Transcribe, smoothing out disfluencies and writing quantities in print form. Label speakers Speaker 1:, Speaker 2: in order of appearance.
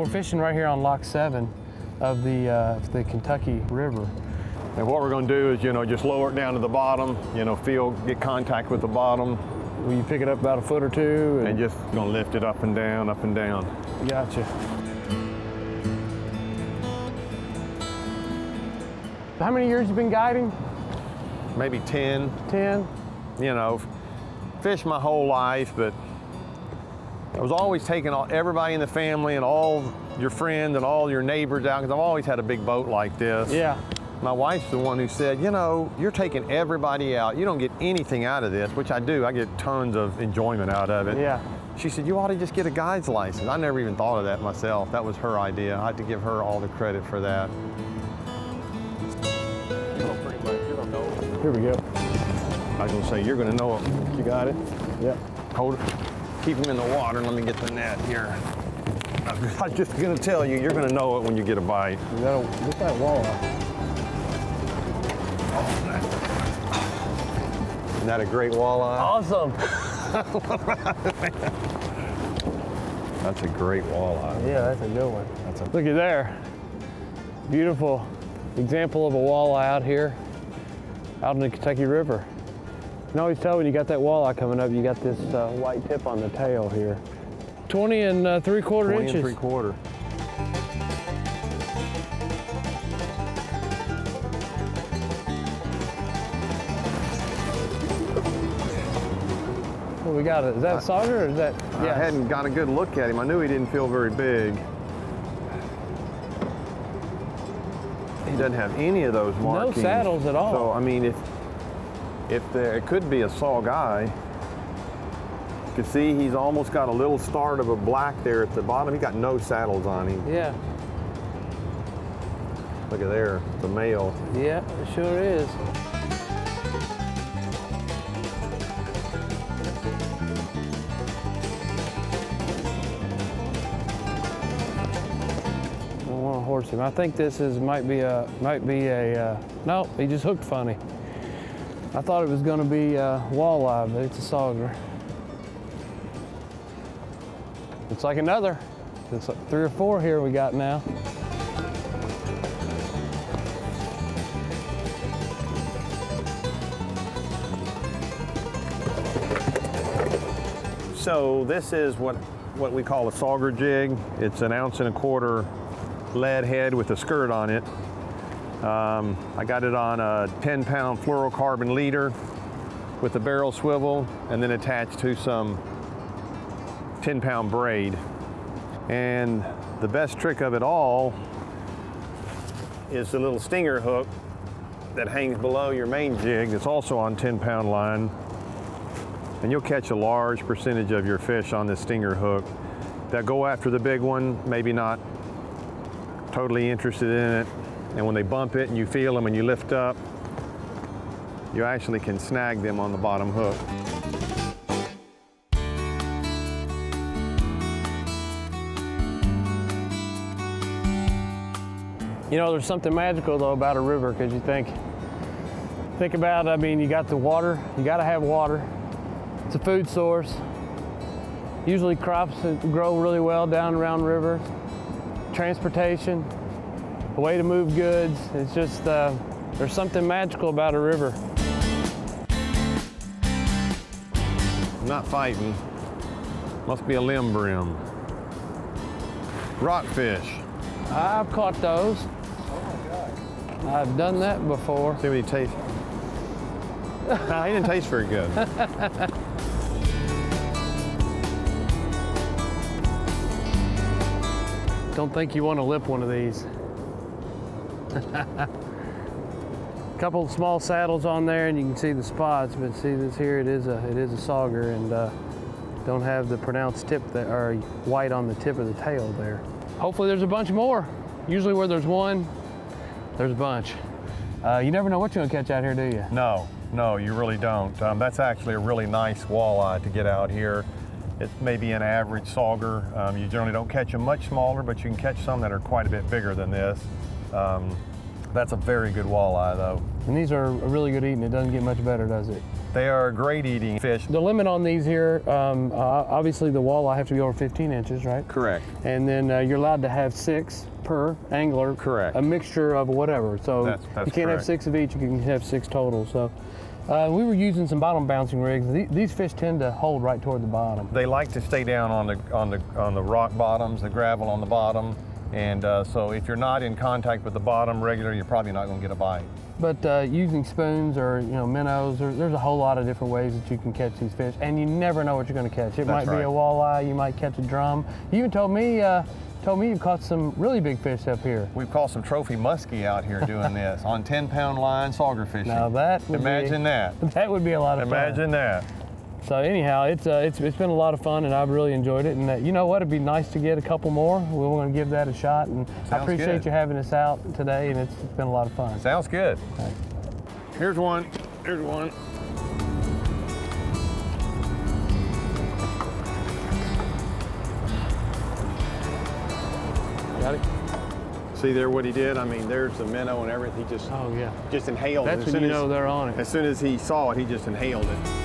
Speaker 1: we're fishing right here on Lock 7 of the Kentucky River.
Speaker 2: And what we're going to do is, just lower it down to the bottom, get contact with the bottom.
Speaker 1: Will you pick it up about a foot or two?
Speaker 2: And just going to lift it up and down, up and down.
Speaker 1: Gotcha. How many years you been guiding?
Speaker 2: Maybe 10.
Speaker 1: 10?
Speaker 2: Fished my whole life, but I was always taking everybody in the family and all your friends and all your neighbors out, because I've always had a big boat like this.
Speaker 1: Yeah.
Speaker 2: My wife's the one who said, you're taking everybody out. You don't get anything out of this, which I do. I get tons of enjoyment out of it.
Speaker 1: Yeah.
Speaker 2: She said, you ought to just get a guide's license. I never even thought of that myself. That was her idea. I have to give her all the credit for that.
Speaker 1: Here we go.
Speaker 2: I was going to say, you're going to know it. You got it?
Speaker 1: Yep.
Speaker 2: Hold it. Keep them in the water. Let me get the net here. I was just going to tell you, you're going to know it when you get a bite.
Speaker 1: Look at that walleye.
Speaker 2: Isn't that a great walleye?
Speaker 1: Awesome.
Speaker 2: That's a great walleye.
Speaker 1: Yeah, that's a good one. Look at there. Beautiful example of a walleye out here, out in the Kentucky River. You can always tell when you got that walleye coming up, you got this white tip on the tail here. 20 and 3/4 inches.
Speaker 2: 20 and 3/4.
Speaker 1: What we got? Is that a Sauger or is that?
Speaker 2: I hadn't got a good look at him. I knew he didn't feel very big. He doesn't have any of those markings.
Speaker 1: No saddles at all.
Speaker 2: So I mean, if there, it could be a Sauger. You can see he's almost got a little start of a black there at the bottom. He got no saddles on him.
Speaker 1: Yeah.
Speaker 2: Look at there, the male.
Speaker 1: Yeah, it sure is. Horse him. I think this might be a no, he just hooked funny. I thought it was going to be a walleye, but it's a Sauger. It's like another. It's like 3 or 4 here we got now.
Speaker 2: So this is what we call a Sagar Jig. It's an 1.25 ounce lead head with a skirt on it. I got it on a 10-pound fluorocarbon leader with a barrel swivel and then attached to some 10-pound braid. And the best trick of it all is the little stinger hook that hangs below your main jig that's also on 10-pound line. And you'll catch a large percentage of your fish on this stinger hook. That go after the big one, maybe not totally interested in it, and when they bump it and you feel them and you lift up, you actually can snag them on the bottom hook.
Speaker 1: There's something magical though about a river, because you think about, I mean, you got the water, you got to have water. It's a food source. Usually crops grow really well down around rivers. Transportation, a way to move goods. It's just, there's something magical about a river.
Speaker 2: I'm not fighting. Must be a limb brim. Rockfish.
Speaker 1: I've caught those.
Speaker 2: Oh my God.
Speaker 1: I've done that before.
Speaker 2: See what he tastes. No, he didn't taste very good.
Speaker 1: Don't think you want to lip one of these. Couple of small saddles on there, and you can see the spots. But see this here, it is a Sauger, and don't have the pronounced tip that are white on the tip of the tail there. Hopefully, there's a bunch more. Usually, where there's one, there's a bunch. You never know what you're gonna catch out here, do you?
Speaker 2: No, you really don't. That's actually a really nice walleye to get out here. It's maybe an average Sauger. You generally don't catch them much smaller, but you can catch some that are quite a bit bigger than this. That's a very good walleye though.
Speaker 1: And these are really good eating. It doesn't get much better, does it?
Speaker 2: They are a great eating fish.
Speaker 1: The limit on these here, obviously the walleye have to be over 15 inches, right?
Speaker 2: Correct.
Speaker 1: And then you're allowed to have 6 per angler.
Speaker 2: Correct.
Speaker 1: A mixture of whatever. So
Speaker 2: that's
Speaker 1: you can't have
Speaker 2: correct.
Speaker 1: 6 of each, you can have 6 total. So we were using some bottom bouncing rigs. These fish tend to hold right toward the bottom.
Speaker 2: They like to stay down on the rock bottoms, the gravel on the bottom. And so if you're not in contact with the bottom regular, you're probably not going to get a bite.
Speaker 1: But using spoons or minnows, there's a whole lot of different ways that you can catch these fish, and you never know what you're going to catch. It might be a walleye, you might catch a drum. You even told me you've caught some really big fish up here.
Speaker 2: We've caught some trophy muskie out here doing this on 10-pound line sauger fishing.
Speaker 1: Now that would that would be a lot of fun.
Speaker 2: Imagine that.
Speaker 1: So anyhow, it's been a lot of fun, and I've really enjoyed it. And you know what? It'd be nice to get a couple more. We're going to give that a shot. And I appreciate you having us out today, and it's been a lot of fun.
Speaker 2: Sounds good.
Speaker 1: Right.
Speaker 2: Here's one. Here's one.
Speaker 1: Got it?
Speaker 2: See there what he did? I mean, there's the minnow and everything. He just,
Speaker 1: oh yeah,
Speaker 2: just inhaled it.
Speaker 1: That's when you know they're on it.
Speaker 2: As soon as he saw it, he just inhaled it.